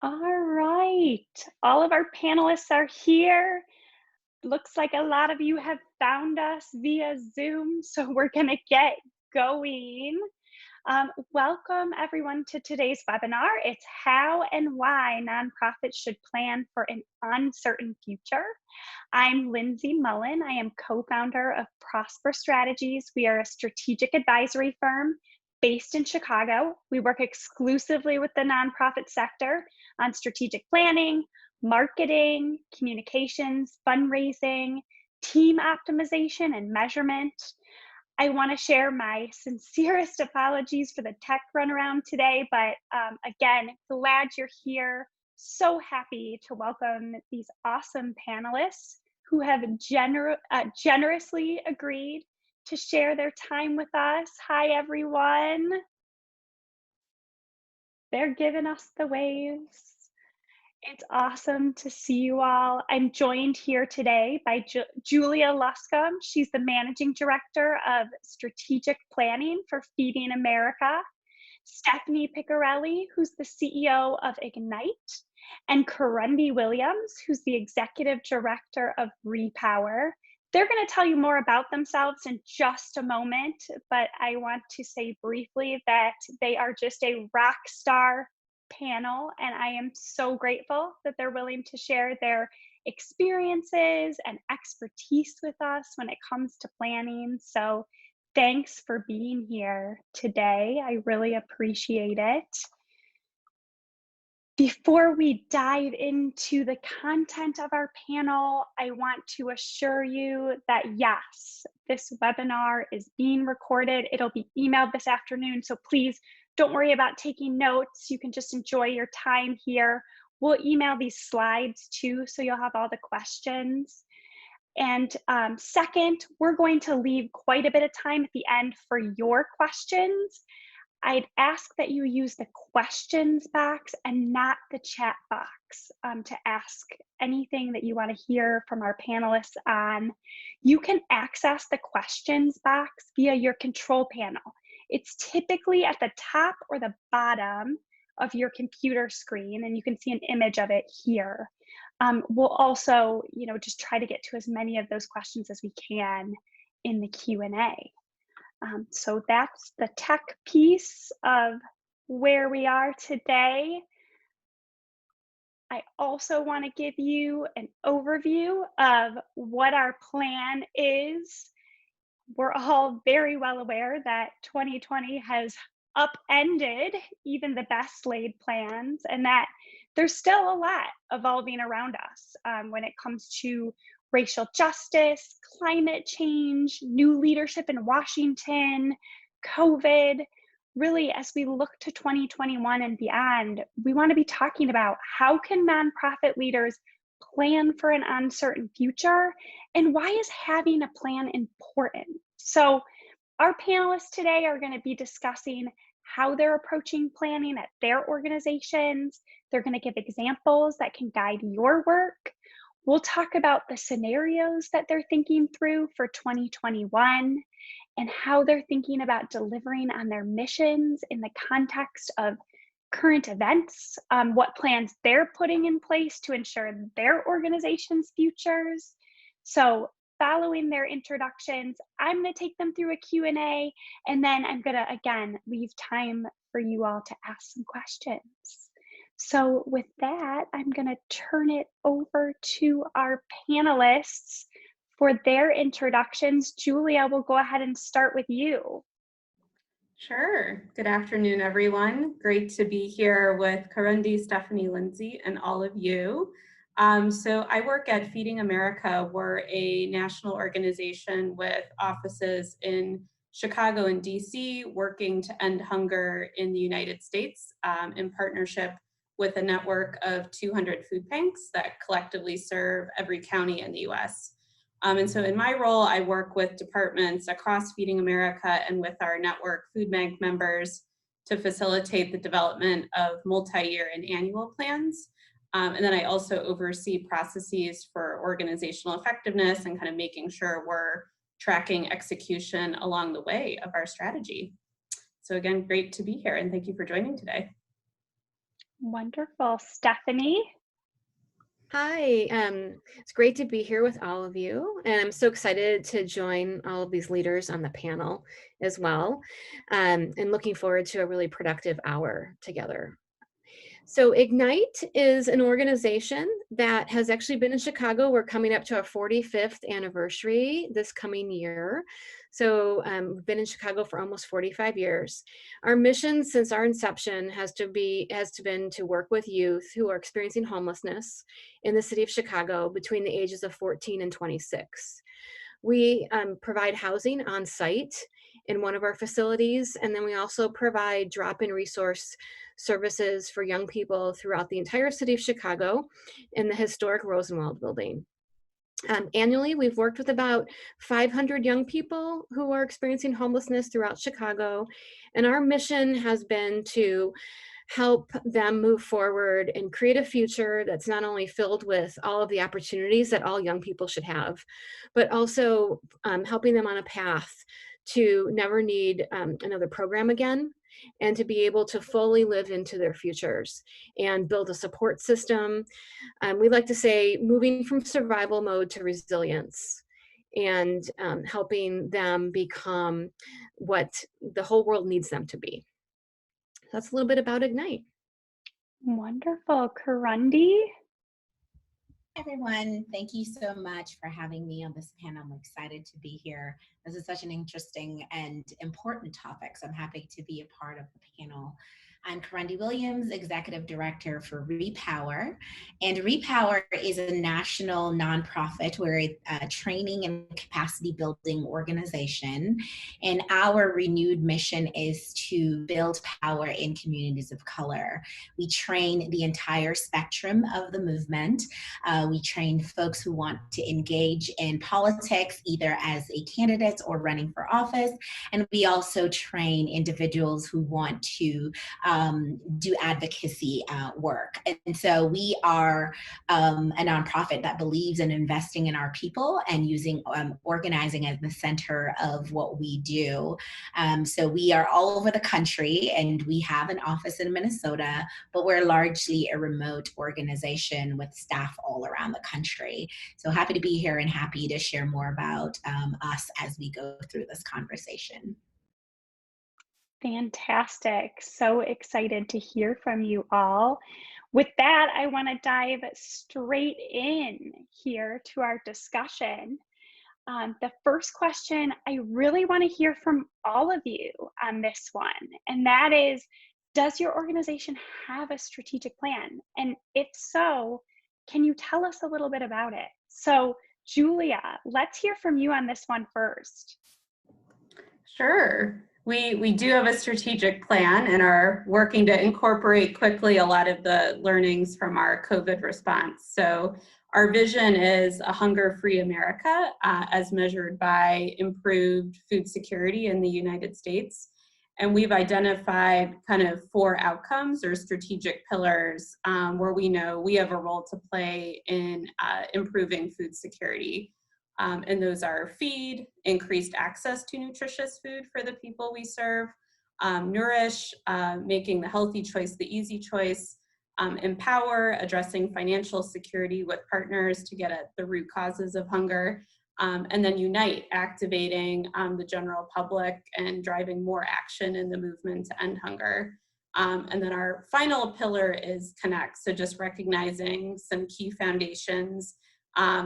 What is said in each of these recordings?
All right. All of our panelists are here. Looks like a lot of you have found us via Zoom, so we're going to get going. Welcome everyone to today's webinar. It's How and Why Nonprofits Should Plan for an Uncertain Future. I'm Lindsay Mullen. I am co-founder of Prosper Strategies. We are a strategic advisory firm based in Chicago. We work exclusively with the nonprofit sector on strategic planning, marketing, communications, fundraising, team optimization, and measurement. I want to share my sincerest apologies for the tech runaround today, but again, glad you're here. So happy to welcome these awesome panelists who have generously agreed to share their time with us. Hi, everyone. They're giving us the waves. It's awesome to see you all. I'm joined here today by Julia Luscombe. She's the Managing Director of Strategic Planning for Feeding America. Stephanie Piccarelli, who's the CEO of Ignite, and Karundi Williams, who's the Executive Director of Repower. They're going to tell you more about themselves in just a moment, but I want to say briefly that they are just a rock star panel, and I am so grateful that they're willing to share their experiences and expertise with us when it comes to planning. So thanks for being here today. I really appreciate it. Before we dive into the content of our panel, I want to assure you that yes, this webinar is being recorded. It'll be emailed this afternoon, so please don't worry about taking notes. You can just enjoy your time here. We'll email these slides too, so you'll have all the questions. And second, we're going to leave quite a bit of time at the end for your questions. I'd ask that you use the questions box and not the chat box to ask anything that you want to hear from our panelists on. You can access the questions box via your control panel. It's typically at the top or the bottom of your computer screen, and you can see an image of it here. We'll also, just try to get to as many of those questions as we can in the Q&A. So that's the tech piece of where we are today. I also want to give you an overview of what our plan is. We're all very well aware that 2020 has upended even the best laid plans, and that there's still a lot evolving around us when it comes to racial justice, climate change, new leadership in Washington, COVID. Really, as we look to 2021 and beyond, we want to be talking about how can nonprofit leaders plan for an uncertain future, and why is having a plan important? So our panelists today are going to be discussing how they're approaching planning at their organizations. They're going to give examples that can guide your work. We'll talk about the scenarios that they're thinking through for 2021 and how they're thinking about delivering on their missions in the context of current events, what plans they're putting in place to ensure their organization's futures. So following their introductions, I'm going to take them through a Q&A, and then I'm going to, again, leave time for you all to ask some questions. So with that, I'm going to turn it over to our panelists for their introductions. Julia, we'll go ahead and start with you. Sure. Good afternoon, everyone. Great to be here with Karundi, Stephanie, Lindsay, and all of you. So I work at Feeding America. We're a national organization with offices in Chicago and DC, working to end hunger in the United States in partnership with a network of 200 food banks that collectively serve every county in the US. And so in my role, I work with departments across Feeding America and with our network food bank members to facilitate the development of multi-year and annual plans. And then I also oversee processes for organizational effectiveness and kind of making sure we're tracking execution along the way of our strategy. So again, great to be here, and thank you for joining today. Wonderful. Stephanie? Hi, it's great to be here with all of you, and I'm so excited to join all of these leaders on the panel as well, and looking forward to a really productive hour together. So Ignite is an organization that has actually been in Chicago. We're coming up to our 45th anniversary this coming year. So we've been in Chicago for almost 45 years. Our mission since our inception has been to work with youth who are experiencing homelessness in the city of Chicago between the ages of 14 and 26. We provide housing on site in one of our facilities, and then we also provide drop-in resource services for young people throughout the entire city of Chicago in the historic Rosenwald building. Annually, we've worked with about 500 young people who are experiencing homelessness throughout Chicago, and our mission has been to help them move forward and create a future that's not only filled with all of the opportunities that all young people should have, but also helping them on a path to never need another program again, and to be able to fully live into their futures and build a support system. We like to say moving from survival mode to resilience, and helping them become what the whole world needs them to be. That's a little bit about Ignite. Wonderful. Karundi? Everyone, thank you so much for having me on this panel. I'm excited to be here. This is such an interesting and important topic, so I'm happy to be a part of the panel. I'm Karundi Williams, Executive Director for Repower. And Repower is a national nonprofit. We're a training and capacity building organization. And our renewed mission is to build power in communities of color. We train the entire spectrum of the movement. We train folks who want to engage in politics, either as a candidate or running for office. And we also train individuals who want to do advocacy work. And so we are a nonprofit that believes in investing in our people and using organizing as the center of what we do. So we are all over the country, and we have an office in Minnesota, but we're largely a remote organization with staff all around the country. So happy to be here and happy to share more about us as we go through this conversation. Fantastic. So excited to hear from you all. With that, I want to dive straight in here to our discussion. The first question, I really want to hear from all of you on this one, and that is, does your organization have a strategic plan? And if so, can you tell us a little bit about it? So, Julia, let's hear from you on this one first. Sure. We do have a strategic plan and are working to incorporate quickly a lot of the learnings from our COVID response. So our vision is a hunger-free America as measured by improved food security in the United States. And we've identified kind of 4 outcomes or strategic pillars where we know we have a role to play in improving food security. And those are feed, increased access to nutritious food for the people we serve, nourish, making the healthy choice the easy choice, empower, addressing financial security with partners to get at the root causes of hunger, and then unite, activating the general public and driving more action in the movement to end hunger. And then our final pillar is connect, so just recognizing some key foundations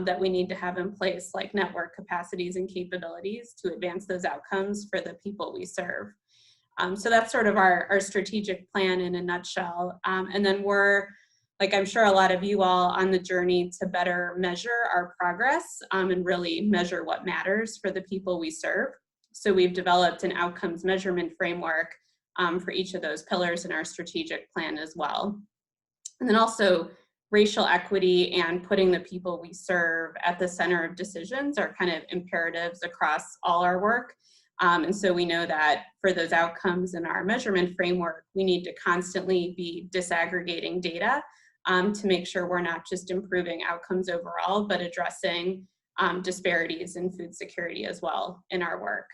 that we need to have in place, like network capacities and capabilities to advance those outcomes for the people we serve. So that's sort of our strategic plan in a nutshell. And then we're, like I'm sure a lot of you all, on the journey to better measure our progress and really measure what matters for the people we serve. So we've developed an outcomes measurement framework for each of those pillars in our strategic plan as well. And then also, racial equity and putting the people we serve at the center of decisions are kind of imperatives across all our work. And so we know that for those outcomes in our measurement framework, we need to constantly be disaggregating data to make sure we're not just improving outcomes overall, but addressing disparities in food security as well in our work.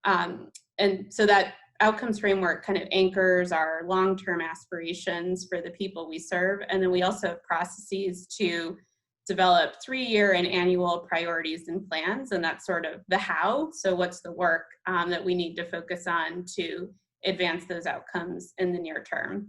And so that outcomes framework kind of anchors our long-term aspirations for the people we serve. And then we also have processes to develop 3-year and annual priorities and plans. And that's sort of the how. So what's the work that we need to focus on to advance those outcomes in the near term.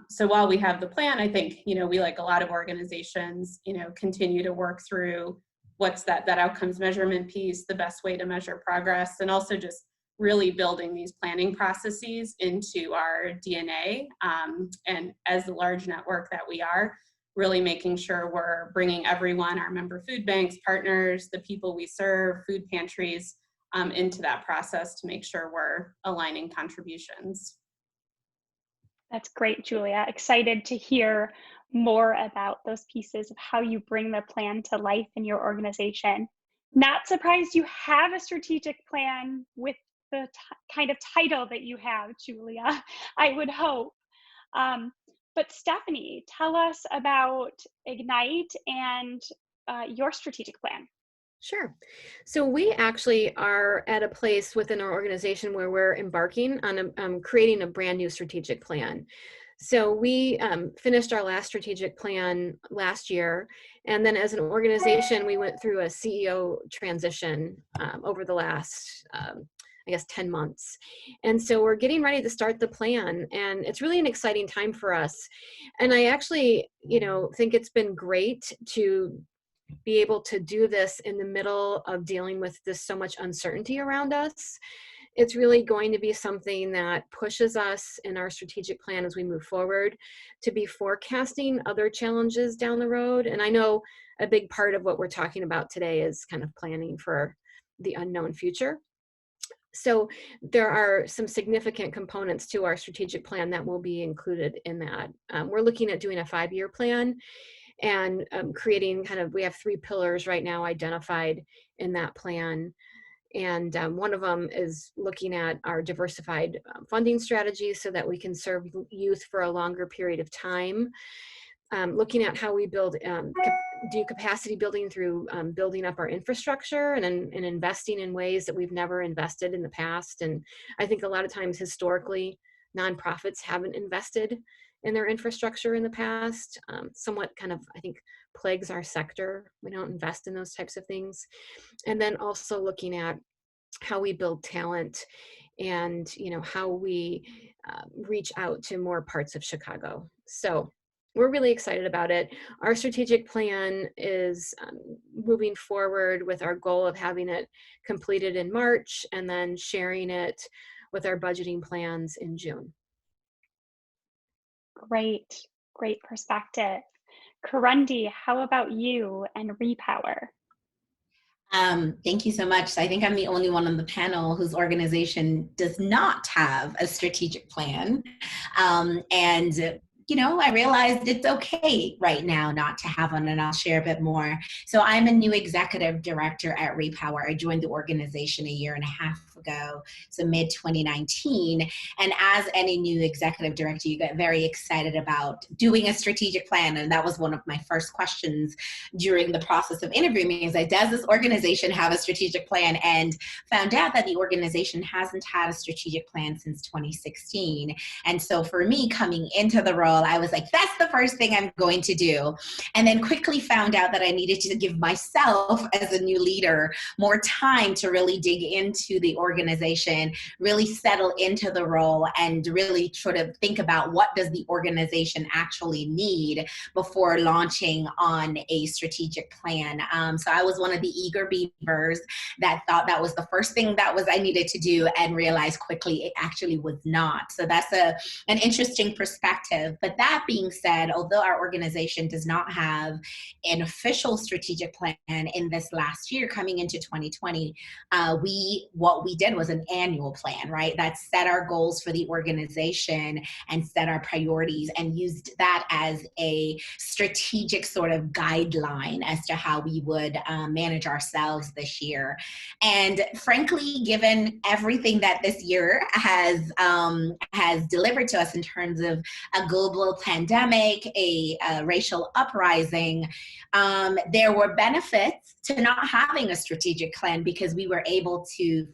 So while we have the plan, I think, we, like a lot of organizations, continue to work through what's that outcomes measurement piece, the best way to measure progress, and also just really building these planning processes into our DNA. And as the large network that we are, really making sure we're bringing everyone, our member food banks, partners, the people we serve, food pantries, into that process to make sure we're aligning contributions. That's great, Julia. Excited to hear more about those pieces of how you bring the plan to life in your organization. Not surprised you have a strategic plan with the kind of title that you have, Julia, I would hope. But Stephanie, tell us about Ignite and your strategic plan. Sure. So we actually are at a place within our organization where we're embarking on creating a brand new strategic plan. So we finished our last strategic plan last year. And then as an organization, we went through a CEO transition over the last, 10 months. And so we're getting ready to start the plan. And it's really an exciting time for us. And I actually, think it's been great to be able to do this in the middle of dealing with this so much uncertainty around us. It's really going to be something that pushes us in our strategic plan as we move forward to be forecasting other challenges down the road. And I know a big part of what we're talking about today is kind of planning for the unknown future. So there are some significant components to our strategic plan that will be included in that. We're looking at doing a 5-year plan and creating we have 3 pillars right now identified in that plan. And one of them is looking at our diversified funding strategies so that we can serve youth for a longer period of time. Looking at how we do capacity building through building up our infrastructure and investing in ways that we've never invested in the past. And I think a lot of times historically, nonprofits haven't invested in their infrastructure in the past. Somewhat I think plagues our sector. We don't invest in those types of things. And then also looking at how we build talent and how we reach out to more parts of Chicago. So we're really excited about it. Our strategic plan is moving forward with our goal of having it completed in March and then sharing it with our budgeting plans in June. Great perspective. Kurundi, how about you and Repower? Thank you so much. So I think I'm the only one on the panel whose organization does not have a strategic plan. I realized it's okay right now not to have one, and I'll share a bit more. So I'm a new executive director at Repower. I joined the organization a year and a half ago, so mid-2019. And as any new executive director, you get very excited about doing a strategic plan. And that was one of my first questions during the process of interviewing me, is like, does this organization have a strategic plan? And found out that the organization hasn't had a strategic plan since 2016. And so for me, coming into the role, I was like, that's the first thing I'm going to do. And then quickly found out that I needed to give myself, as a new leader, more time to really dig into the organization, really settle into the role, and really sort of think about what does the organization actually need before launching on a strategic plan. So I was one of the eager beavers that thought that was the first thing I needed to do, and realized quickly it actually was not. So that's an interesting perspective. But that being said, although our organization does not have an official strategic plan in this last year coming into 2020, what we did was an annual plan, right? That set our goals for the organization and set our priorities, and used that as a strategic sort of guideline as to how we would manage ourselves this year. And frankly, given everything that this year has delivered to us in terms of a global global pandemic, a racial uprising, there were benefits to not having a strategic plan because we were able to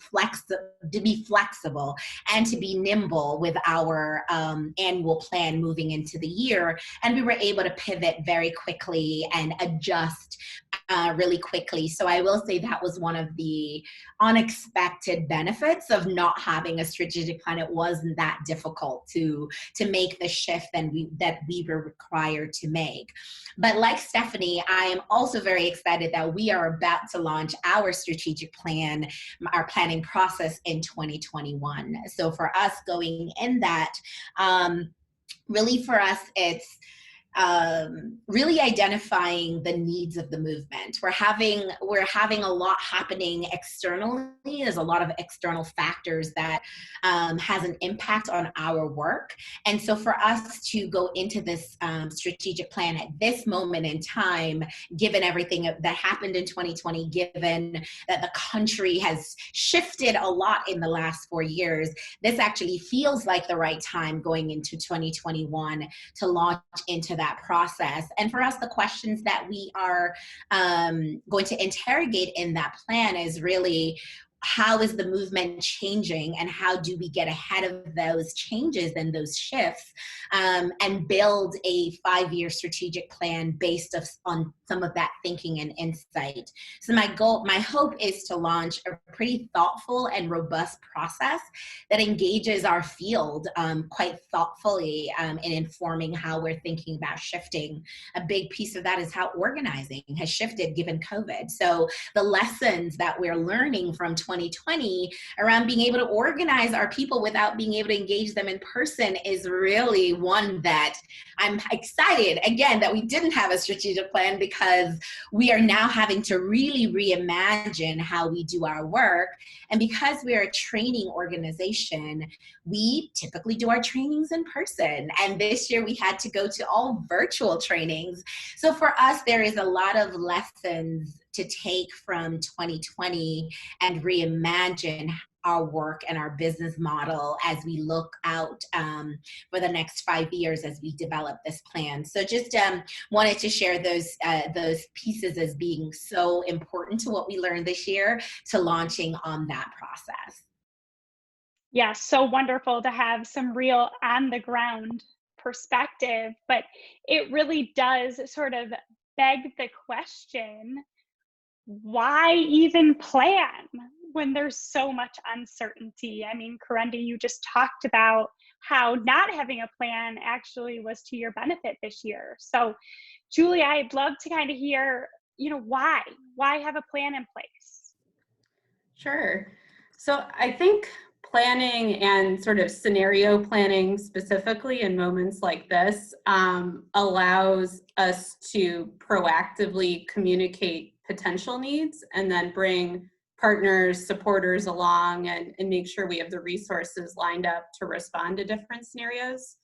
be flexible and to be nimble with our annual plan moving into the year. And we were able to pivot very quickly and adjust really quickly. So I will say that was one of the unexpected benefits of not having a strategic plan. It wasn't that difficult to make the shift that we were required to make. But like Stephanie, I am also very excited that we are about to launch our strategic plan, our planning process in 2021. So for us going in that, really for us, it's really identifying the needs of the movement. We're having a lot happening externally. There's a lot of external factors that has an impact on our work. And so for us to go into this strategic plan at this moment in time, given everything that happened in 2020, given that the country has shifted a lot in the last 4 years, this actually feels like the right time going into 2021 to launch into that process. And for us, the questions that we are going to interrogate in that plan is really, how is the movement changing and how do we get ahead of those changes and those shifts and build a 5-year strategic plan based on some of that thinking and insight. So my hope is to launch a pretty thoughtful and robust process that engages our field quite thoughtfully in informing how we're thinking about shifting. A big piece of that is how organizing has shifted given COVID. So the lessons that we're learning from 2020 around being able to organize our people without being able to engage them in person is really one that I'm excited, again, that we didn't have a strategic plan, because we are now having to really reimagine how we do our work. And because we're a training organization, we typically do our trainings in person. And this year we had to go to all virtual trainings. So for us, there is a lot of lessons to take from 2020 and reimagine our work and our business model as we look out for the next 5 years as we develop this plan. So just wanted to share those pieces as being so important to what we learned this year, to launching on that process. Yeah, so wonderful to have some real on the ground perspective, but it really does sort of beg the question, why even plan when there's so much uncertainty? I mean, Karendi, you just talked about how not having a plan actually was to your benefit this year. So Julie, I'd love to kind of hear, why have a plan in place? Sure. So I think planning and sort of scenario planning specifically in moments like this allows us to proactively communicate potential needs and then bring partners, supporters along and make sure we have the resources lined up to respond to different scenarios.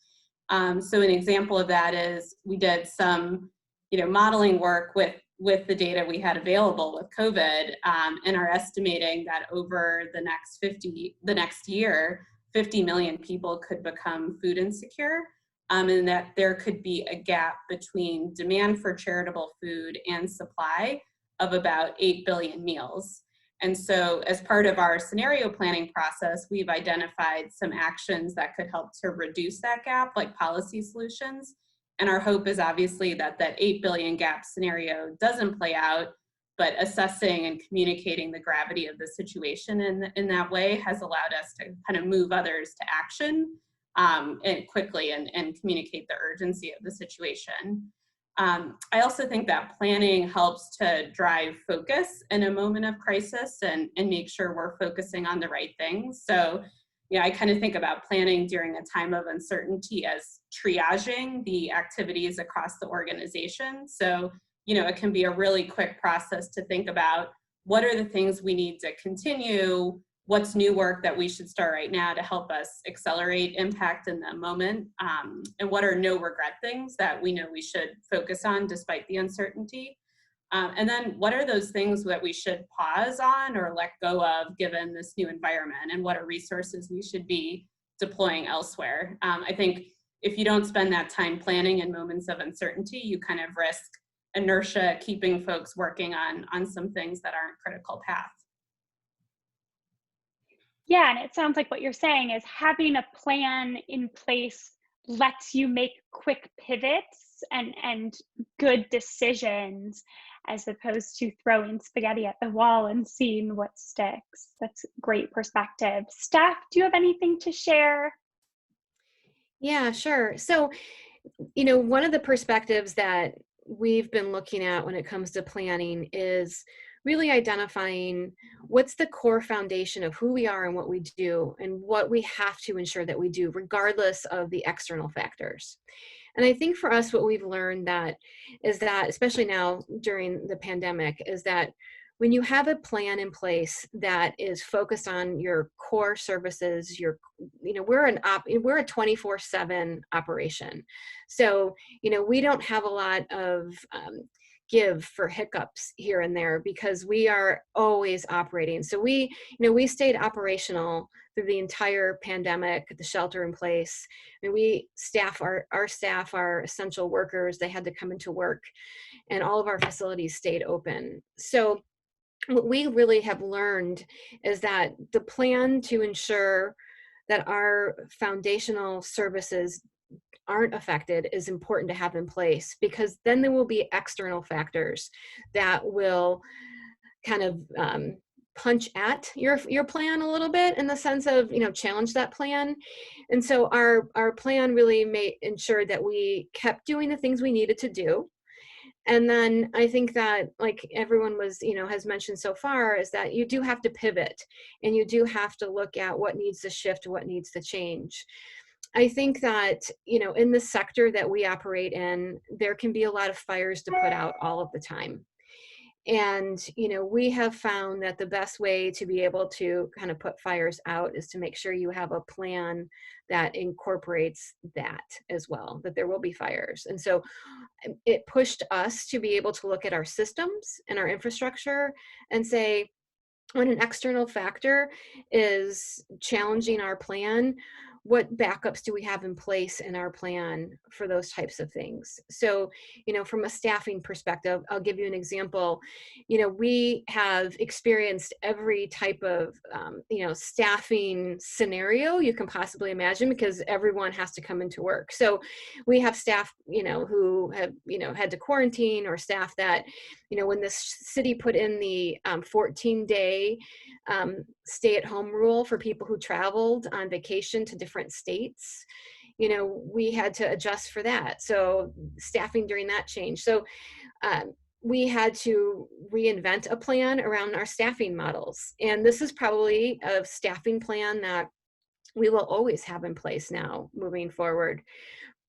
So an example of that is we did some modeling work with the data we had available with COVID, and are estimating that over the next year, 50 million people could become food insecure, and that there could be a gap between demand for charitable food and supply of about 8 billion meals. And so as part of our scenario planning process, we've identified some actions that could help to reduce that gap, like policy solutions. And our hope is obviously that 8 billion gap scenario doesn't play out, but assessing and communicating the gravity of the situation in that way has allowed us to kind of move others to action and quickly and communicate the urgency of the situation. I also think that planning helps to drive focus in a moment of crisis and make sure we're focusing on the right things. So I kind of think about planning during a time of uncertainty as triaging the activities across the organization. So, it can be a really quick process to think about what are the things we need to continue, what's new work that we should start right now to help us accelerate impact in the moment, and what are no regret things that we know we should focus on despite the uncertainty. And then what are those things that we should pause on or let go of given this new environment, and what are resources we should be deploying elsewhere? I think if you don't spend that time planning in moments of uncertainty, you kind of risk inertia keeping folks working on some things that aren't critical path. Yeah, and it sounds like what you're saying is having a plan in place lets you make quick pivots and good decisions as opposed to throwing spaghetti at the wall and seeing what sticks. That's great perspective. Steph, do you have anything to share? Yeah, sure. So, one of the perspectives that we've been looking at when it comes to planning is really identifying what's the core foundation of who we are and what we do and what we have to ensure that we do regardless of the external factors. And I think for us, what we've learned is that, especially now during the pandemic, is that when you have a plan in place that is focused on your core services, we're a 24/7 operation. So, we don't have a lot of give for hiccups here and there because we are always operating. So we stayed operational through the entire pandemic, the shelter in place. I mean, our staff are essential workers. They had to come into work, and all of our facilities stayed open. So what we really have learned is that the plan to ensure that our foundational services aren't affected is important to have in place, because then there will be external factors that will kind of punch at your plan a little bit, in the sense of challenge that plan. And so our plan really made ensure that we kept doing the things we needed to do. And then I think that, like everyone has mentioned so far, is that you do have to pivot and you do have to look at what needs to shift, what needs to change. I think that, in the sector that we operate in, there can be a lot of fires to put out all of the time. And, we have found that the best way to be able to kind of put fires out is to make sure you have a plan that incorporates that as well, that there will be fires. And so it pushed us to be able to look at our systems and our infrastructure and say, when an external factor is challenging our plan, what backups do we have in place in our plan for those types of things? So, from a staffing perspective, I'll give you an example. We have experienced every type of, staffing scenario you can possibly imagine, because everyone has to come into work. So we have staff, who have, had to quarantine, or staff that, when this city put in the 14-day stay-at-home rule for people who traveled on vacation to different states, we had to adjust for that. So staffing during that change. So we had to reinvent a plan around our staffing models. And this is probably a staffing plan that we will always have in place now moving forward.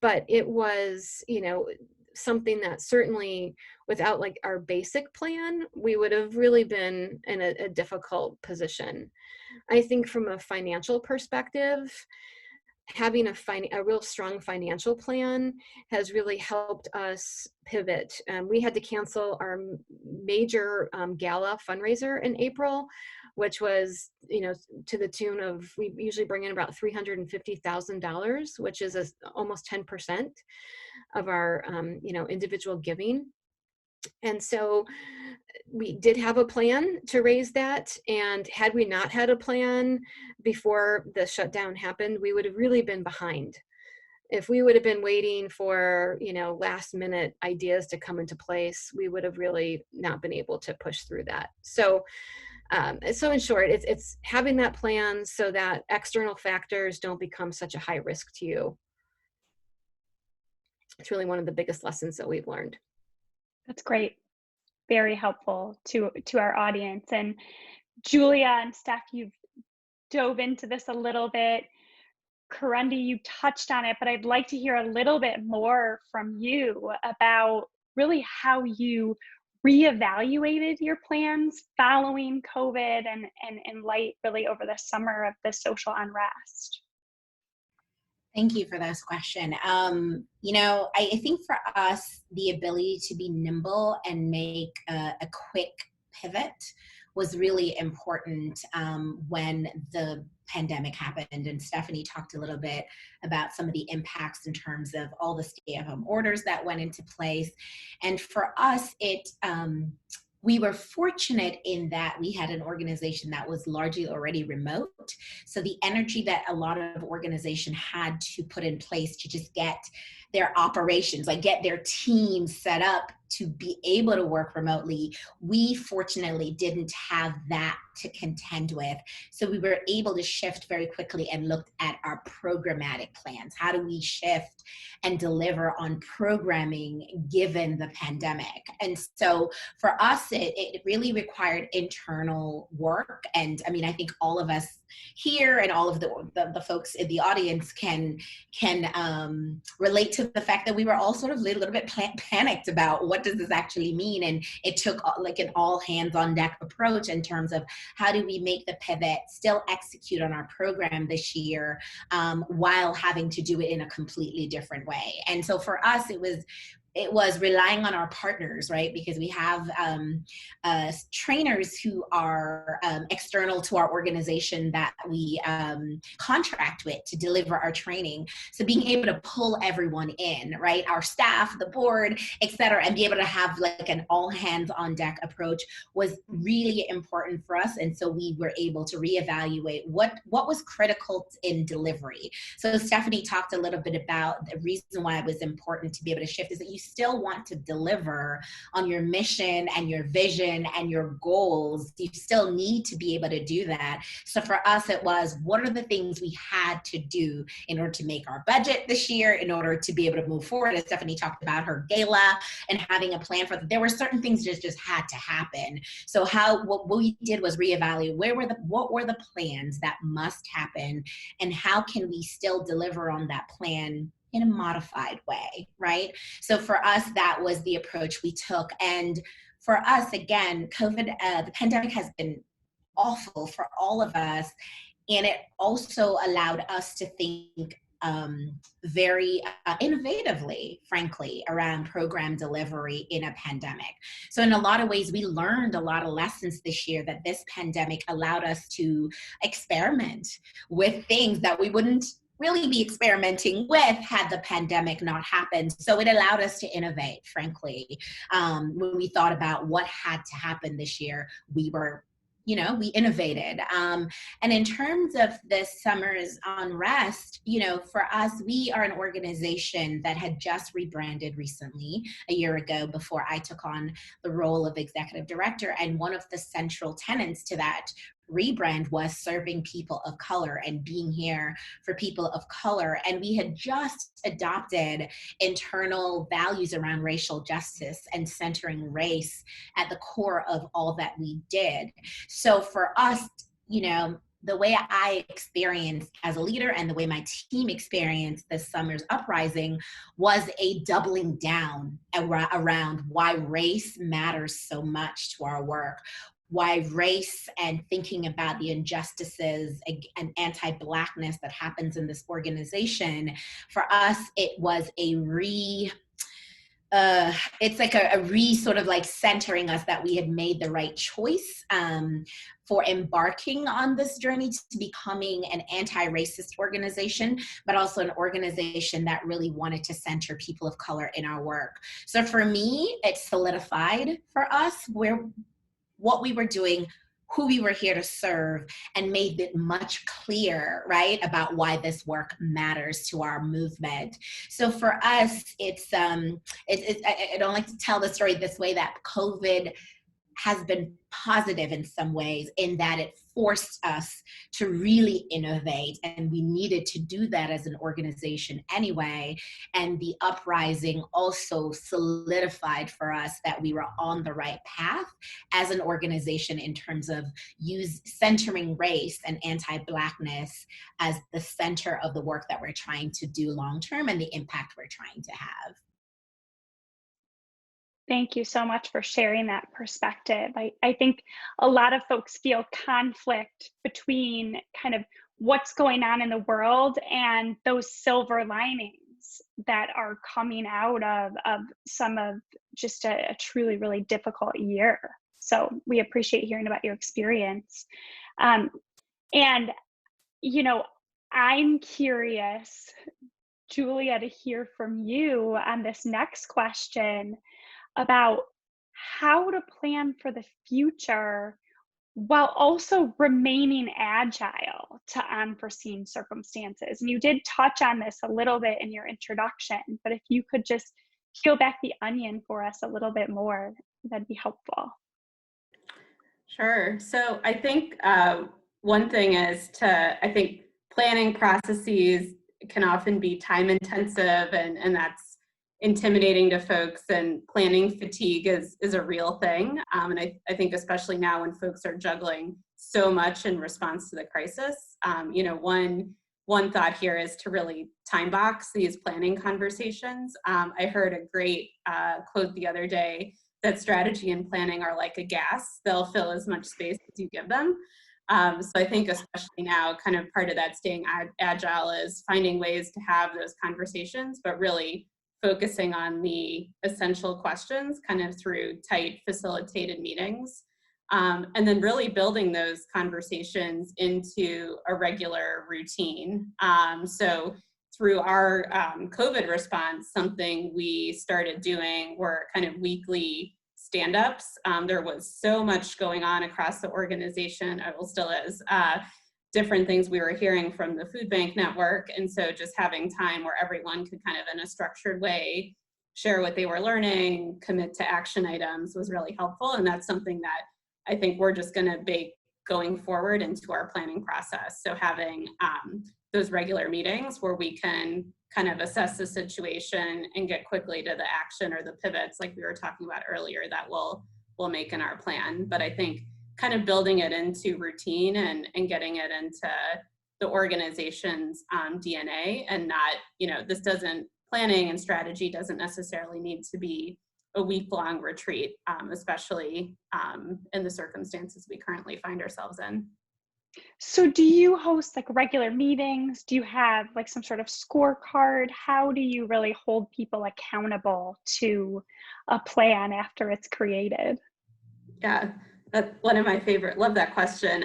But it was, something that certainly, without like our basic plan, we would have really been in a difficult position. I think from a financial perspective, having a real strong financial plan has really helped us pivot. We had to cancel our major gala fundraiser in April, which was, to the tune of, we usually bring in about $350,000, which is almost 10% of our, individual giving. And so we did have a plan to raise that. And had we not had a plan before the shutdown happened, we would have really been behind. If we would have been waiting for, last minute ideas to come into place, we would have really not been able to push through that. So in short, it's having that plan so that external factors don't become such a high risk to you. It's really one of the biggest lessons that we've learned. That's great. Very helpful to our audience. And Julia and Steph, you've dove into this a little bit. Karundi, you touched on it, but I'd like to hear a little bit more from you about really how you reevaluated your plans following COVID and in light really over the summer of the social unrest. Thank you for this question. I think for us, the ability to be nimble and make a quick pivot was really important when the pandemic happened. And Stephanie talked a little bit about some of the impacts in terms of all the stay-at-home orders that went into place. And for us, we were fortunate in that we had an organization that was largely already remote. So the energy that a lot of organizations had to put in place to just get their operations, like get their teams set up to be able to work remotely, we fortunately didn't have that to contend with. So we were able to shift very quickly and looked at our programmatic plans. How do we shift and deliver on programming given the pandemic? And so for us, it really required internal work. And I mean, I think all of us here and all of the folks in the audience can relate to the fact that we were all sort of a little bit panicked about what does this actually mean. And it took like an all hands on deck approach in terms of how do we make the pivot, still execute on our program this year while having to do it in a completely different way. And so for us, it was relying on our partners, right? Because we have trainers who are external to our organization that we contract with to deliver our training. So being able to pull everyone in, right? Our staff, the board, et cetera, and be able to have like an all hands on deck approach was really important for us. And so we were able to reevaluate what was critical in delivery. So Stephanie talked a little bit about the reason why it was important to be able to shift is that you still want to deliver on your mission and your vision and your goals. You still need to be able to do that. So for us, it was, what are the things we had to do in order to make our budget this year, in order to be able to move forward? As Stephanie talked about her gala and having a plan for that, there were certain things that just had to happen. So what we did was reevaluate what were the plans that must happen, and how can we still deliver on that plan in a modified way, right? So for us, that was the approach we took. And for us, again, the pandemic has been awful for all of us. And it also allowed us to think very innovatively, frankly, around program delivery in a pandemic. So in a lot of ways, we learned a lot of lessons this year that this pandemic allowed us to experiment with things that we wouldn't really be experimenting with had the pandemic not happened. So it allowed us to innovate, frankly. When we thought about what had to happen this year, we innovated. And in terms of this summer's unrest, for us, we are an organization that had just rebranded recently, a year ago, before I took on the role of executive director. And one of the central tenets to that rebrand was serving people of color and being here for people of color. And we had just adopted internal values around racial justice and centering race at the core of all that we did. So for us, the way I experienced as a leader and the way my team experienced this summer's uprising was a doubling down around why race matters so much to our work, why race and thinking about the injustices and anti-Blackness that happens in this organization. For us, it was it's like a sort of like centering us that we had made the right choice for embarking on this journey to becoming an anti-racist organization, but also an organization that really wanted to center people of color in our work. So for me, it solidified for us what we were doing, who we were here to serve, and made it much clearer, right, about why this work matters to our movement. So for us, I don't like to tell the story this way, that COVID has been positive in some ways, in that it forced us to really innovate, and we needed to do that as an organization anyway. And the uprising also solidified for us that we were on the right path as an organization in terms of centering race and anti-Blackness as the center of the work that we're trying to do long-term and the impact we're trying to have. Thank you so much for sharing that perspective. I think a lot of folks feel conflict between kind of what's going on in the world and those silver linings that are coming out of some of just a truly, really difficult year. So we appreciate hearing about your experience. And, you know, I'm curious, Julia, to hear from you on this next question about how to plan for the future while also remaining agile to unforeseen circumstances. And you did touch on this a little bit in your introduction, but if you could just peel back the onion for us a little bit more, that'd be helpful. Sure. So I think one thing is I think planning processes can often be time intensive, and that's intimidating to folks, and planning fatigue is a real thing. And I think especially now when folks are juggling so much in response to the crisis, one thought here is to really time box these planning conversations. I heard a great quote the other day that strategy and planning are like a gas. They'll fill as much space as you give them. So I think especially now, kind of part of that staying agile is finding ways to have those conversations, but really focusing on the essential questions kind of through tight facilitated meetings. And then really building those conversations into a regular routine. So through our COVID response, something we started doing were kind of weekly stand-ups. There was so much going on across the organization, it still is, different things we were hearing from the food bank network. And so just having time where everyone could kind of in a structured way share what they were learning, commit to action items was really helpful. And that's something that I think we're just going to bake going forward into our planning process. So having those regular meetings where we can kind of assess the situation and get quickly to the action or the pivots like we were talking about earlier that we'll make in our plan. But I think kind of building it into routine and getting it into the organization's DNA, and not, planning and strategy doesn't necessarily need to be a week-long retreat, especially in the circumstances we currently find ourselves in. So do you host like regular meetings? Do you have like some sort of scorecard? How do you really hold people accountable to a plan after it's created? Yeah, that's one of my favorite, love that question.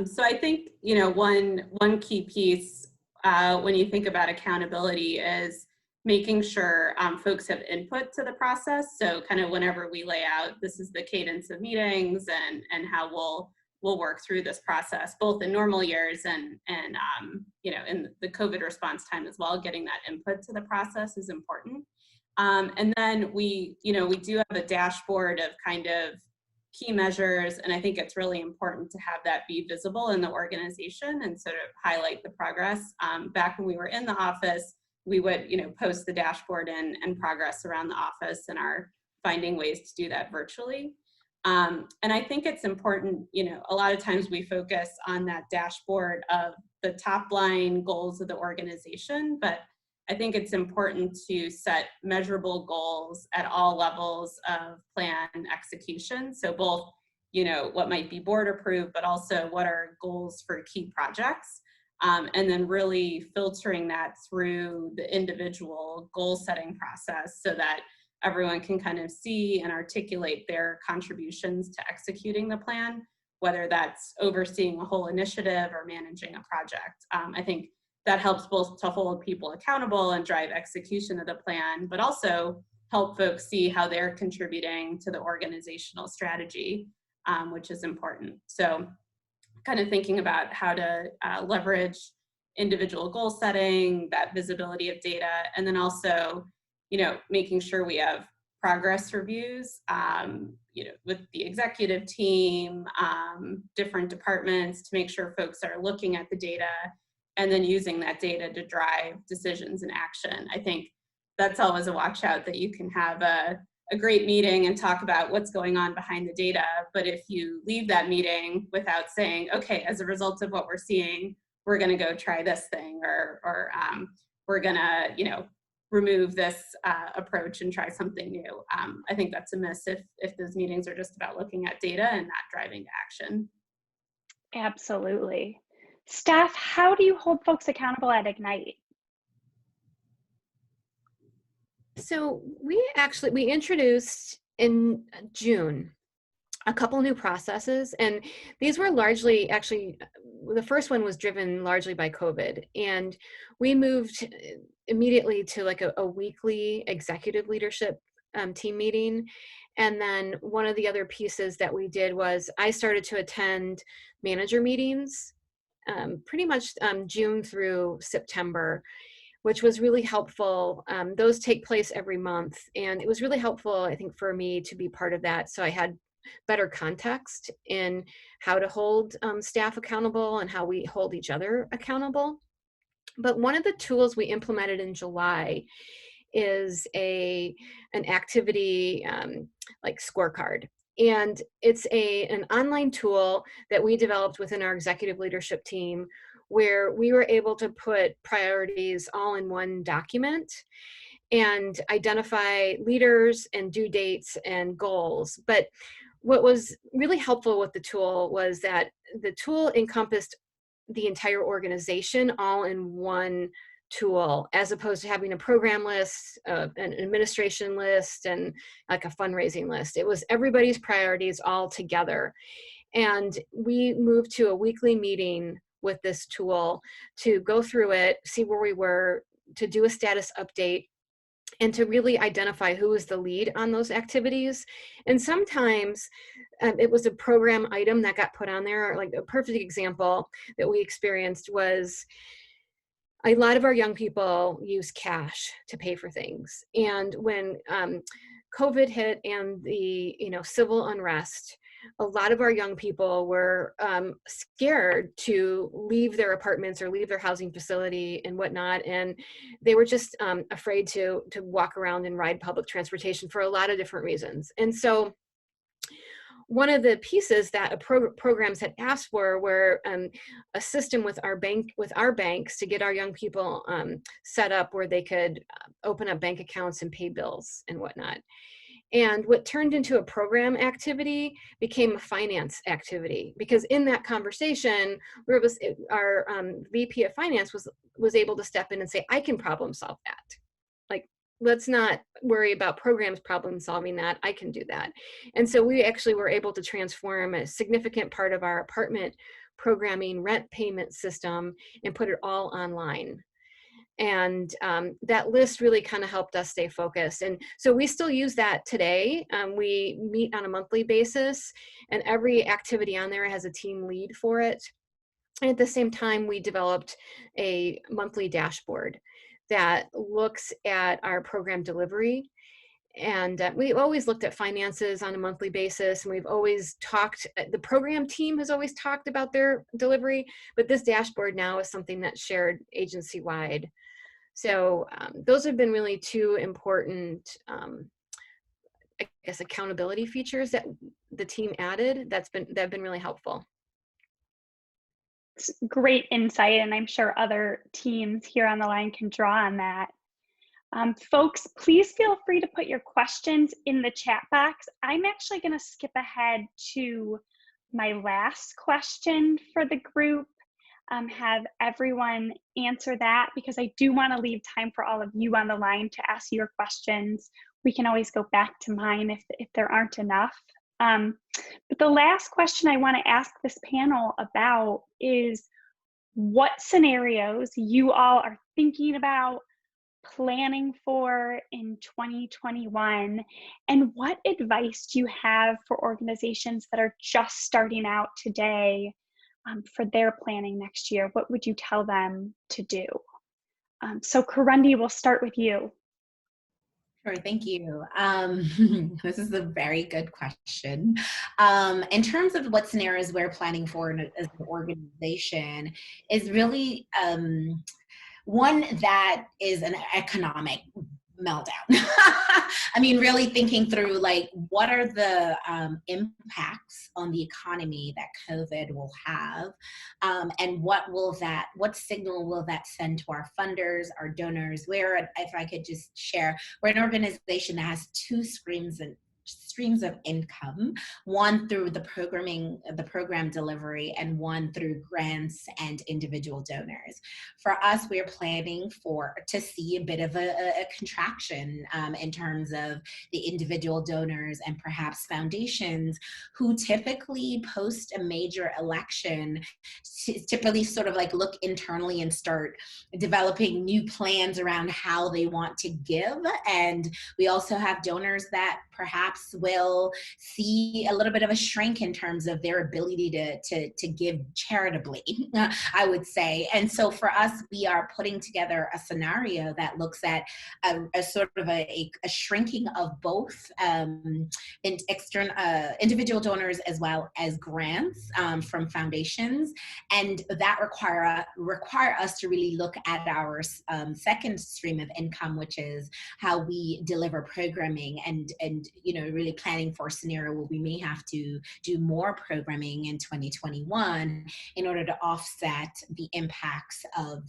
So I think, one key piece when you think about accountability is making sure folks have input to the process. So kind of whenever we lay out, this is the cadence of meetings and how we'll work through this process, both in normal years and in the COVID response time as well, getting that input to the process is important. And then we do have a dashboard of kind of key measures, and I think it's really important to have that be visible in the organization and sort of highlight the progress. Back when we were in the office, we would post the dashboard and progress around the office, and are finding ways to do that virtually. And I think it's important, a lot of times we focus on that dashboard of the top line goals of the organization, but I think it's important to set measurable goals at all levels of plan execution. So both, what might be board approved, but also what are goals for key projects. And then really filtering that through the individual goal setting process so that everyone can kind of see and articulate their contributions to executing the plan, whether that's overseeing a whole initiative or managing a project. I think that helps both to hold people accountable and drive execution of the plan, but also help folks see how they're contributing to the organizational strategy, which is important. So kind of thinking about how to leverage individual goal setting, that visibility of data, and then also, making sure we have progress reviews, with the executive team, different departments, to make sure folks are looking at the data and then using that data to drive decisions and action. I think that's always a watch out, that you can have a great meeting and talk about what's going on behind the data, but if you leave that meeting without saying, okay, as a result of what we're seeing, we're going to go try this thing, or we're going to, remove this approach and try something new. I think that's a miss if those meetings are just about looking at data and not driving to action. Absolutely. Steph, how do you hold folks accountable at Ignite? So we introduced in June a couple new processes, and these were largely, actually, the first one was driven largely by COVID, and we moved immediately to like a weekly executive leadership team meeting. And then one of the other pieces that we did was I started to attend manager meetings pretty much June through September, which was really helpful. Those take place every month, and it was really helpful, I think, for me to be part of that. So I had better context in how to hold staff accountable and how we hold each other accountable. But one of the tools we implemented in July is an activity like scorecard. And it's an online tool that we developed within our executive leadership team, where we were able to put priorities all in one document and identify leaders and due dates and goals. But what was really helpful with the tool was that the tool encompassed the entire organization all in one tool, as opposed to having a program list, an administration list, and like a fundraising list. It was everybody's priorities all together. And we moved to a weekly meeting with this tool to go through it, see where we were, to do a status update, and to really identify who was the lead on those activities. And sometimes it was a program item that got put on there. Like a perfect example that we experienced was a lot of our young people use cash to pay for things. And when COVID hit and the civil unrest, a lot of our young people were scared to leave their apartments or leave their housing facility and whatnot. And they were just afraid to walk around and ride public transportation for a lot of different reasons. And so one of the pieces that programs had asked for were a system with our banks to get our young people set up where they could open up bank accounts and pay bills and whatnot. And what turned into a program activity became a finance activity, because in that conversation, our VP of finance was able to step in and say, I can problem solve that. Like, let's not worry about programs problem solving that. I can do that. And so we actually were able to transform a significant part of our apartment programming rent payment system and put it all online. And that list really kind of helped us stay focused. And so we still use that today. We meet on a monthly basis, and every activity on there has a team lead for it. And at the same time, we developed a monthly dashboard that looks at our program delivery. And we've always looked at finances on a monthly basis, and we've always talked, the program team has always talked about their delivery, but this dashboard now is something that's shared agency-wide. So those have been really two important, I guess, accountability features that the team added that have been really helpful. It's great insight, and I'm sure other teams here on the line can draw on that. Folks, please feel free to put your questions in the chat box. I'm actually going to skip ahead to my last question for the group. Have everyone answer that, because I do want to leave time for all of you on the line to ask your questions. We can always go back to mine if there aren't enough. But the last question I want to ask this panel about is what scenarios you all are thinking about, planning for in 2021, and what advice do you have for organizations that are just starting out today for their planning next year? What would you tell them to do? So Karundi, we'll start with you. Sure, thank you. This is a very good question. In terms of what scenarios we're planning for as an organization, is really one that is an economic meltdown. I mean, really thinking through, like, what are the impacts on the economy that COVID will have, and what signal will that send to our funders, our donors? If I could just share, we're an organization that has two streams streams of income, one through the program delivery, and one through grants and individual donors. For us, we're planning to see a bit of a contraction in terms of the individual donors and perhaps foundations who typically post a major election typically sort of like look internally and start developing new plans around how they want to give. And we also have donors that perhaps will see a little bit of a shrink in terms of their ability to give charitably, I would say. And so for us, we are putting together a scenario that looks at a sort of a shrinking of both individual donors as well as grants from foundations. And that require us to really look at our second stream of income, which is how we deliver programming and really planning for a scenario where we may have to do more programming in 2021 in order to offset the impacts of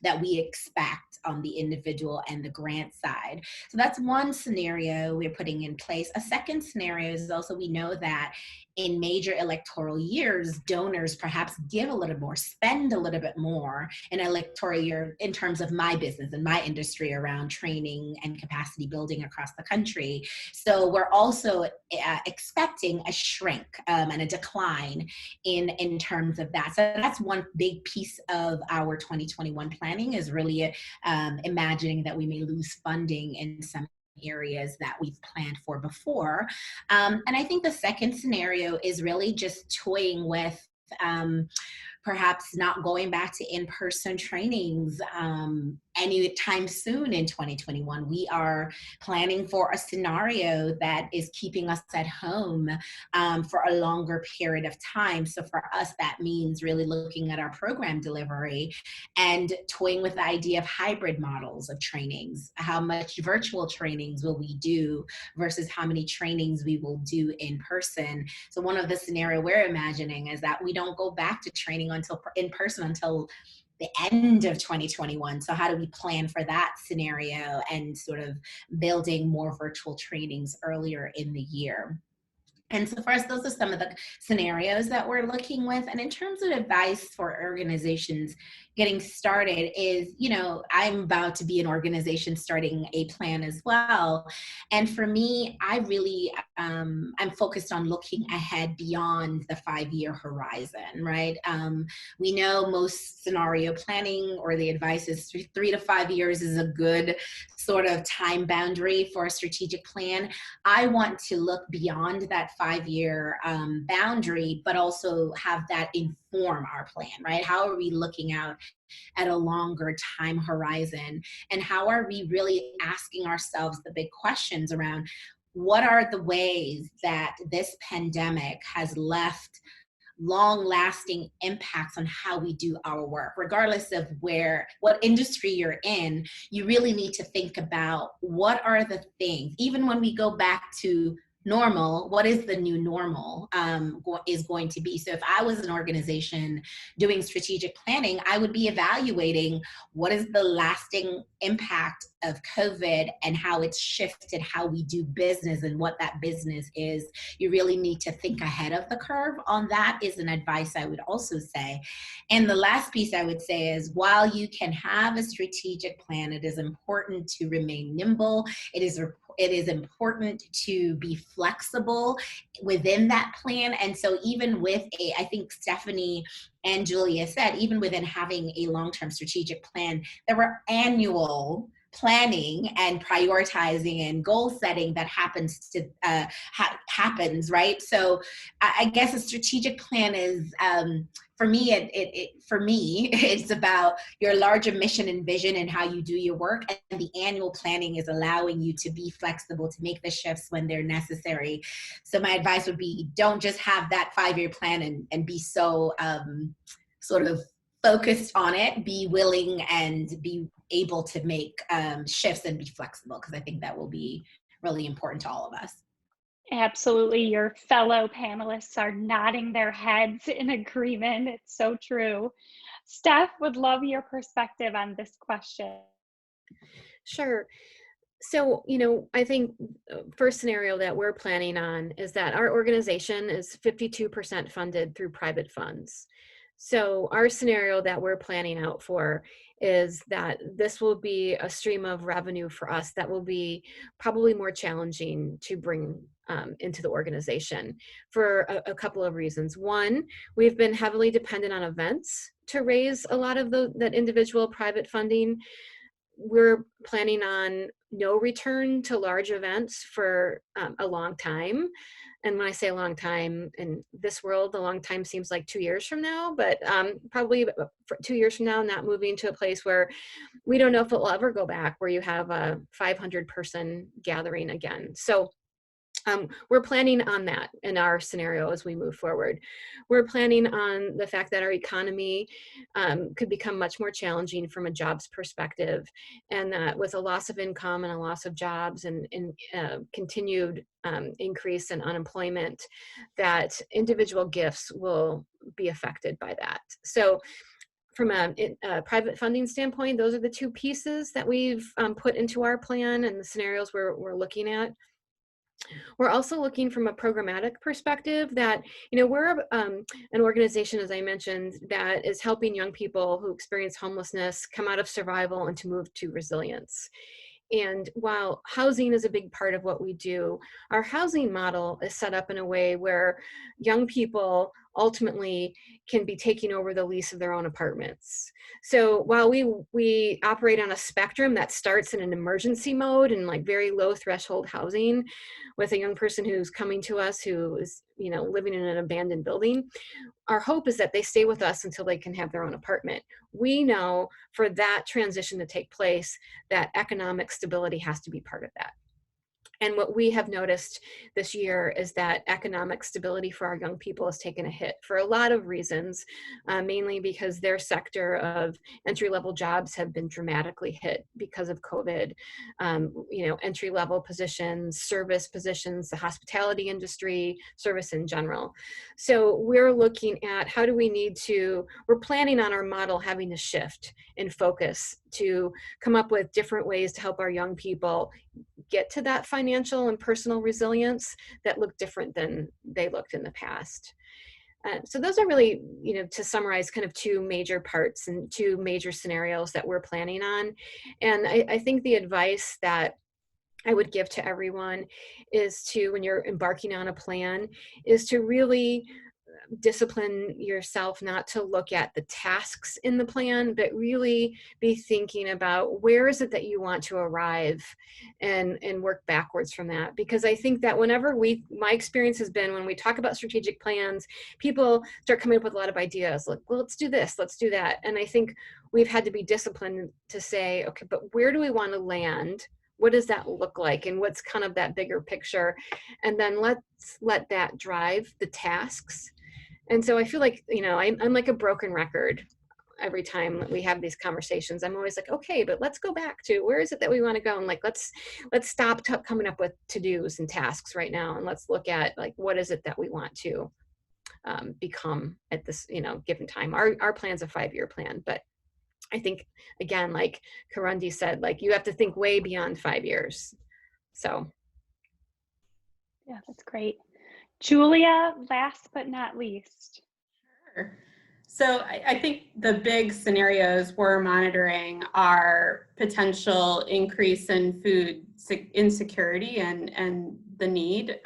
that we expect on the individual and the grant side. So that's one scenario we're putting in place. A second scenario is also, we know that in major electoral years, donors perhaps give a little more, spend a little bit more in an electoral year in terms of my business and my industry around training and capacity building across the country. So we're also expecting a shrink and a decline in terms of that. So that's one big piece of our 2021 planning, is really imagining that we may lose funding in some areas that we've planned for before. And I think the second scenario is really just toying with perhaps not going back to in-person trainings anytime soon in 2021. We are planning for a scenario that is keeping us at home for a longer period of time. So for us, that means really looking at our program delivery and toying with the idea of hybrid models of trainings. How much virtual trainings will we do versus how many trainings we will do in person? So one of the scenario we're imagining is that we don't go back to training in person until the end of 2021. So how do we plan for that scenario and sort of building more virtual trainings earlier in the year? And so for us, those are some of the scenarios that we're looking with. And in terms of advice for organizations getting started is, I'm about to be an organization starting a plan as well. And for me, I really, I'm focused on looking ahead beyond the 5-year horizon, right? We know most scenario planning, or the advice is 3 to 5 years is a good sort of time boundary for a strategic plan. I want to look beyond that 5-year boundary, but also have that inform our plan, right? How are we looking out at a longer time horizon? And how are we really asking ourselves the big questions around what are the ways that this pandemic has left long-lasting impacts on how we do our work? Regardless of what industry you're in, you really need to think about what are the things, even when we go back to normal, what is the new normal is going to be. So if I was an organization doing strategic planning, I would be evaluating what is the lasting impact of COVID and how it's shifted how we do business and what that business is. You really need to think ahead of the curve on that, is an advice I would also say. And the last piece I would say is, while you can have a strategic plan, it is important to remain nimble. It is important to be flexible within that plan. And so even with I think Stephanie and Julia said, even within having a long-term strategic plan, there were annual planning and prioritizing and goal setting that happens, right? So I guess a strategic plan is, for me, it's about your larger mission and vision and how you do your work. And the annual planning is allowing you to be flexible, to make the shifts when they're necessary. So my advice would be, don't just have that 5-year plan and be so sort of focused on it. Be willing and be able to make shifts and be flexible, because I think that will be really important to all of us. Absolutely. Your fellow panelists are nodding their heads in agreement. It's so true. Steph, would love your perspective on this question. Sure. So, I think first scenario that we're planning on is that our organization is 52% funded through private funds. So our scenario that we're planning out for is that this will be a stream of revenue for us that will be probably more challenging to bring into the organization for a couple of reasons. One, we've been heavily dependent on events to raise a lot of that individual private funding. We're planning on no return to large events for a long time. And when I say a long time in this world, a long time seems like 2 years from now, but probably for 2 years from now, not moving to a place where we don't know if it'll ever go back, where you have a 500-person gathering again. So we're planning on that in our scenario as we move forward. We're planning on the fact that our economy could become much more challenging from a jobs perspective, and that with a loss of income and a loss of jobs and continued increase in unemployment, that individual gifts will be affected by that. So from a private funding standpoint, those are the two pieces that we've put into our plan and the scenarios we're looking at. We're also looking from a programmatic perspective that, we're an organization, as I mentioned, that is helping young people who experience homelessness come out of survival and to move to resilience. And while housing is a big part of what we do, our housing model is set up in a way where young people ultimately can be taking over the lease of their own apartments. So while we operate on a spectrum that starts in an emergency mode and like very low threshold housing with a young person who's coming to us who is, living in an abandoned building, our hope is that they stay with us until they can have their own apartment. We know for that transition to take place, that economic stability has to be part of that. And what we have noticed this year is that economic stability for our young people has taken a hit for a lot of reasons, mainly because their sector of entry-level jobs have been dramatically hit because of COVID. Entry-level positions, service positions, the hospitality industry, service in general. So we're looking at how do we we're planning on our model having to shift and focus to come up with different ways to help our young people get to that financial and personal resilience that look different than they looked in the past. So those are really, to summarize, kind of two major parts and two major scenarios that we're planning on. And I think the advice that I would give to everyone is to, when you're embarking on a plan, is to really discipline yourself not to look at the tasks in the plan, but really be thinking about where is it that you want to arrive and work backwards from that. Because I think that whenever my experience has been when we talk about strategic plans, people start coming up with a lot of ideas like, well, let's do this, let's do that. And I think we've had to be disciplined to say, okay, but where do we want to land? What does that look like? And what's kind of that bigger picture? And then let's let that drive the tasks. And so I feel like, I'm like a broken record every time we have these conversations. I'm always like, okay, but let's go back to where is it that we want to go? And like, let's stop coming up with to-dos and tasks right now. And let's look at like, what is it that we want to become at this, given time. Our plan's a 5-year plan, but I think, again, like Karundi said, like you have to think way beyond 5 years. So. Yeah, that's great. Julia, last but not least. Sure. So I think the big scenarios we're monitoring are potential increase in food insecurity and the need.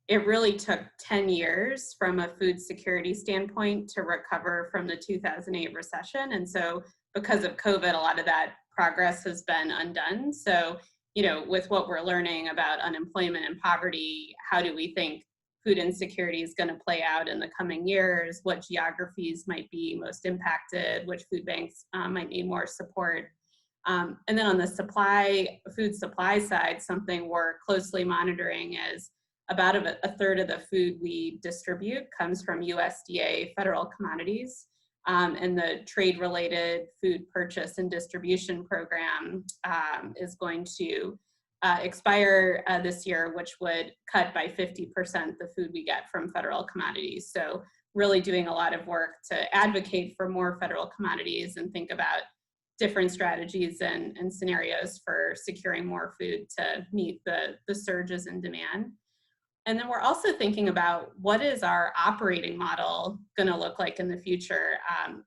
It really took 10 years from a food security standpoint to recover from the 2008 recession. And so because of COVID, a lot of that progress has been undone. So, with what we're learning about unemployment and poverty, how do we think food insecurity is going to play out in the coming years? What geographies might be most impacted? Which food banks might need more support? And then on the food supply side, something we're closely monitoring is about a third of the food we distribute comes from USDA federal commodities. And the trade-related food purchase and distribution program is going to expire this year, which would cut by 50% the food we get from federal commodities. So really doing a lot of work to advocate for more federal commodities and think about different strategies and scenarios for securing more food to meet the surges in demand. And then we're also thinking about what is our operating model going to look like in the future,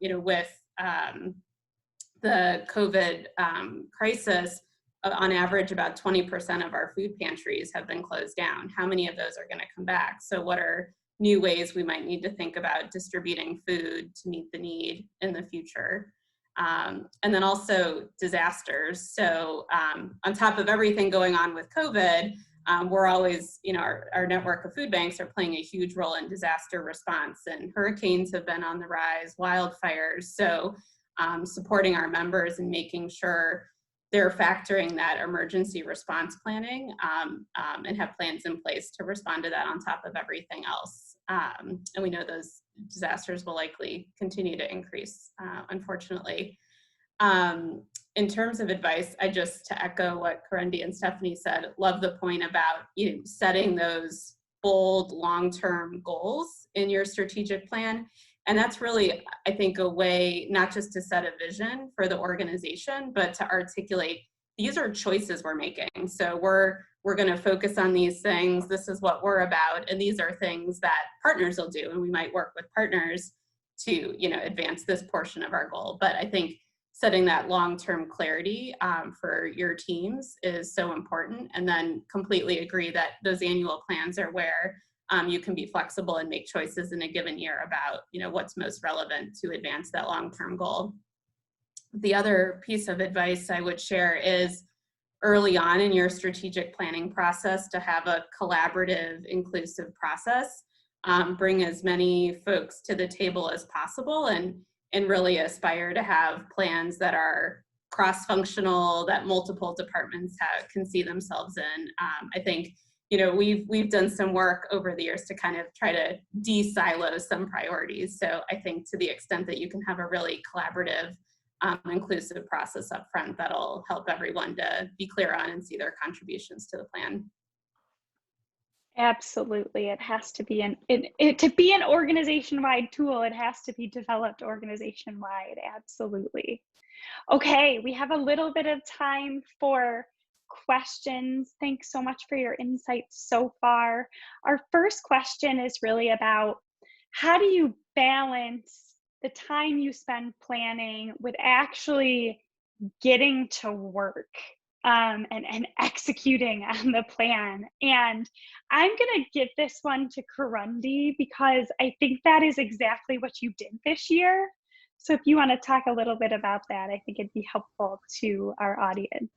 with the COVID crisis. On average, about 20% of our food pantries have been closed down. How many of those are going to come back? So what are new ways we might need to think about distributing food to meet the need in the future? And then also disasters. So on top of everything going on with COVID, we're always, our network of food banks are playing a huge role in disaster response, and hurricanes have been on the rise, wildfires. So supporting our members and making sure they're factoring that emergency response planning and have plans in place to respond to that on top of everything else. And we know those disasters will likely continue to increase, unfortunately. In terms of advice, to echo what Karendi and Stephanie said, love the point about setting those bold long-term goals in your strategic plan. And that's really, I think, a way not just to set a vision for the organization, but to articulate these are choices we're making. So we're going to focus on these things. This is what we're about, and these are things that partners will do, and we might work with partners to advance this portion of our goal. But I think setting that long-term clarity for your teams is so important, and then completely agree that those annual plans are where you can be flexible and make choices in a given year about what's most relevant to advance that long-term goal. The other piece of advice I would share is early on in your strategic planning process to have a collaborative, inclusive process. Bring as many folks to the table as possible and really aspire to have plans that are cross-functional, that multiple departments can see themselves in. I think we've done some work over the years to kind of try to de-silo some priorities. So I think to the extent that you can have a really collaborative, inclusive process up front, that'll help everyone to be clear on and see their contributions to the plan. Absolutely. It has to be to be an organization-wide tool, it has to be developed organization-wide. Absolutely. Okay, we have a little bit of time for questions. Thanks so much for your insights so far. Our first question is really about how do you balance the time you spend planning with actually getting to work and executing on the plan? And I'm going to give this one to Karundi because I think that is exactly what you did this year. So if you want to talk a little bit about that, I think it'd be helpful to our audience.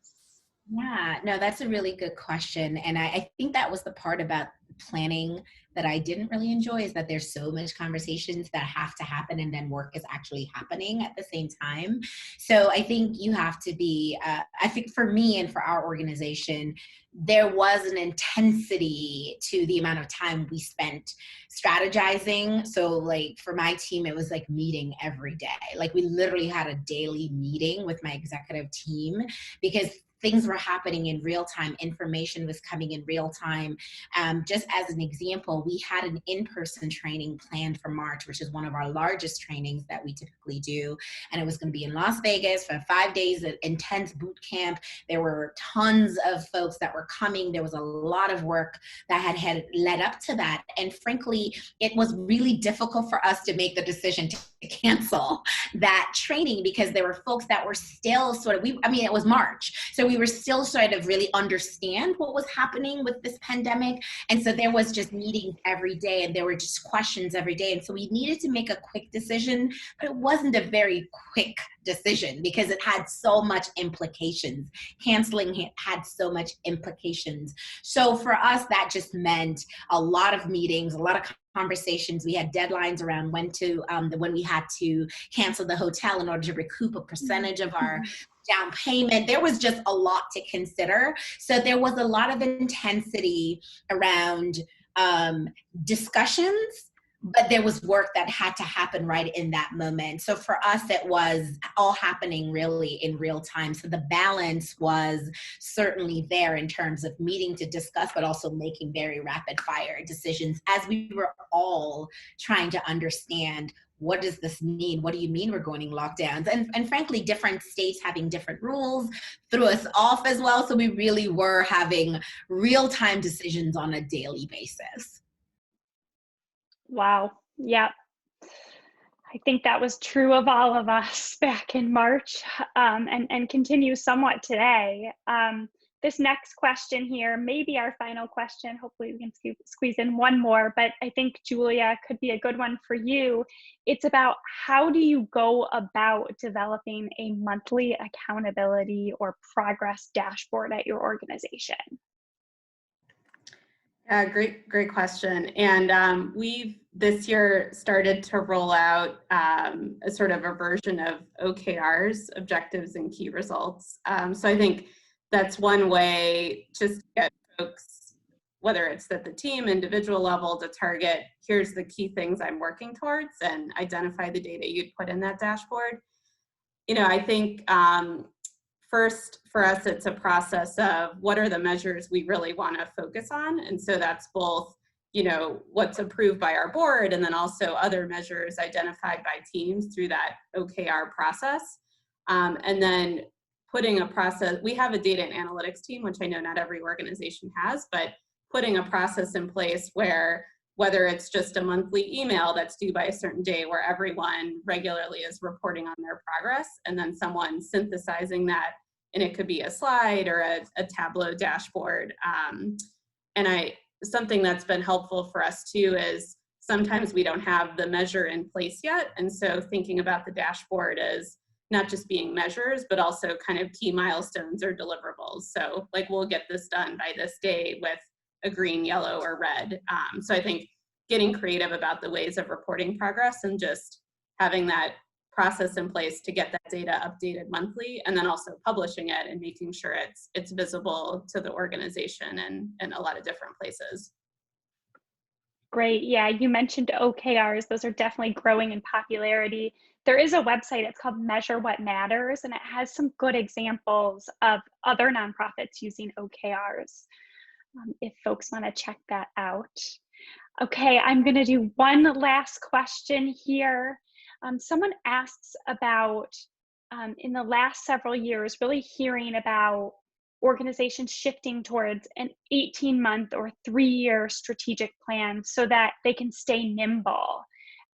Yeah, no, that's a really good question. And I think that was the part about planning that I didn't really enjoy, is that there's so much conversations that have to happen and then work is actually happening at the same time. So I think you have to be, I think for me and for our organization, there was an intensity to the amount of time we spent strategizing. So like for my team, it was like meeting every day. Like we literally had a daily meeting with my executive team because things were happening in real time. Information was coming in real time. Just as an example, we had an in-person training planned for March, which is one of our largest trainings that we typically do. And it was going to be in Las Vegas for 5 days of intense boot camp. There were tons of folks that were coming. There was a lot of work that had led up to that. And frankly, it was really difficult for us to make the decision to cancel that training because there were folks that were still sort of, it was March. So we were still sort of really understand what was happening with this pandemic. And so there was just meetings every day and there were just questions every day. And so we needed to make a quick decision, but it wasn't a very quick decision because it had so much implications. Canceling had so much implications. So for us, that just meant a lot of meetings, a lot of conversations. We had deadlines around when we had to cancel the hotel in order to recoup a percentage of our down payment. There was just a lot to consider. So there was a lot of intensity around discussions, but there was work that had to happen right in that moment. So for us, it was all happening really in real time. So the balance was certainly there in terms of meeting to discuss, but also making very rapid fire decisions as we were all trying to understand what does this mean? What do you mean we're going in lockdowns? And frankly, different states having different rules threw us off as well. So we really were having real-time decisions on a daily basis. Wow. Yeah. I think that was true of all of us back in March, and continues somewhat today. This next question here may be our final question. Hopefully we can squeeze in one more, but I think, Julia, could be a good one for you. It's about, how do you go about developing a monthly accountability or progress dashboard at your organization? Yeah, great question. And we've this year started to roll out a sort of a version of OKRs, objectives and key results. So I think that's one way just to get folks, whether it's at the team, individual level, to target, here's the key things I'm working towards, and identify the data you'd put in that dashboard. I think first, for us, it's a process of what are the measures we really want to focus on. And so that's both, what's approved by our board, and then also other measures identified by teams through that OKR process. And then putting a process, we have a data and analytics team, which I know not every organization has, but putting a process in place where, whether it's just a monthly email that's due by a certain day where everyone regularly is reporting on their progress, and then someone synthesizing that, and it could be a slide or a Tableau dashboard. And something that's been helpful for us too is sometimes we don't have the measure in place yet. And so thinking about the dashboard as not just being measures, but also kind of key milestones or deliverables. So like, we'll get this done by this day with a green, yellow, or red. So I think getting creative about the ways of reporting progress and just having that process in place to get that data updated monthly, and then also publishing it and making sure it's visible to the organization and in a lot of different places. Great. Yeah, you mentioned OKRs. Those are definitely growing in popularity. There is a website, it's called Measure What Matters, and it has some good examples of other nonprofits using OKRs, if folks want to check that out. Okay, I'm going to do one last question here. Someone asks about, in the last several years, really hearing about organizations shifting towards an 18-month or 3-year strategic plan so that they can stay nimble.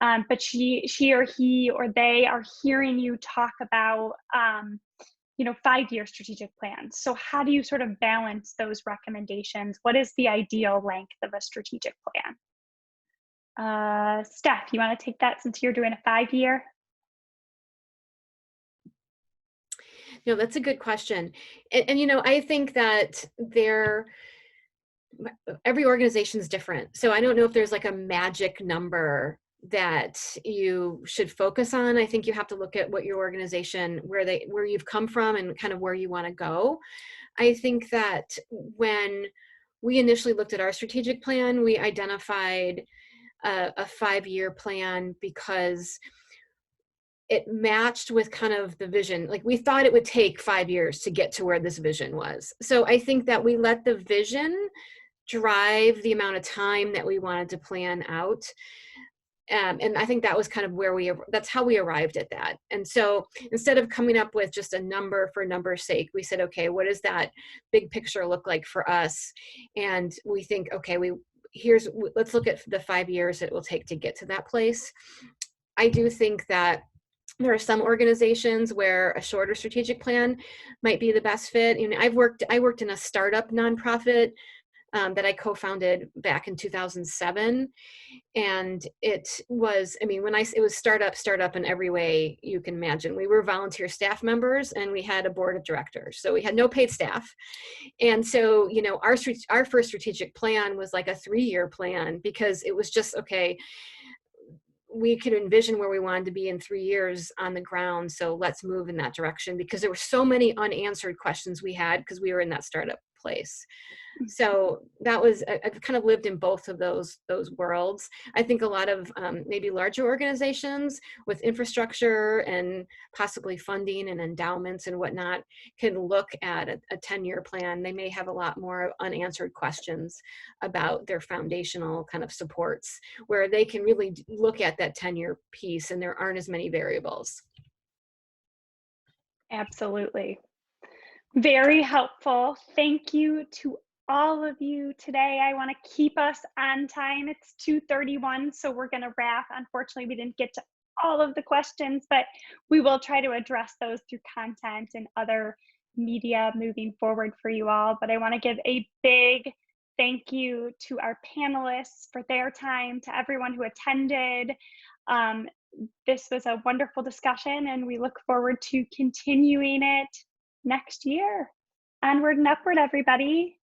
But she or he or they are hearing you talk about 5-year strategic plans. So how do you sort of balance those recommendations? What is the ideal length of a strategic plan? Steph, you want to take that since you're doing a 5-year? No, that's a good question. And I think that every organization is different. So I don't know if there's like a magic number that you should focus on. I think you have to look at what your organization, where you've come from and kind of where you want to go. I think that when we initially looked at our strategic plan, we identified a 5-year plan because it matched with kind of the vision. Like, we thought it would take 5 years to get to where this vision was. So I think that we let the vision drive the amount of time that we wanted to plan out. And I think that was kind of that's how we arrived at that. And so instead of coming up with just a number for number's sake, we said, okay, what does that big picture look like for us? And we think, okay, let's look at the 5 years it will take to get to that place. I do think that there are some organizations where a shorter strategic plan might be the best fit. I worked in a startup nonprofit that I co-founded back in 2007. And it was, it was startup in every way you can imagine. We were volunteer staff members and we had a board of directors. So we had no paid staff. And so, our first strategic plan was like a 3-year plan, because it was just, okay, we could envision where we wanted to be in 3 years on the ground. So let's move in that direction, because there were so many unanswered questions we had because we were in that startup place. So that was, I've kind of lived in both of those worlds. I think a lot of maybe larger organizations with infrastructure and possibly funding and endowments and whatnot can look at a 10-year plan. They may have a lot more unanswered questions about their foundational kind of supports, where they can really look at that 10-year piece and there aren't as many variables. Absolutely. Very helpful. Thank you to all of you today. I want to keep us on time. It's 2:31, so we're going to wrap. Unfortunately, we didn't get to all of the questions, but we will try to address those through content and other media moving forward for you all. But I want to give a big thank you to our panelists for their time, to everyone who attended. Um, this was a wonderful discussion, and we look forward to continuing it next year. Onward and upward, everybody.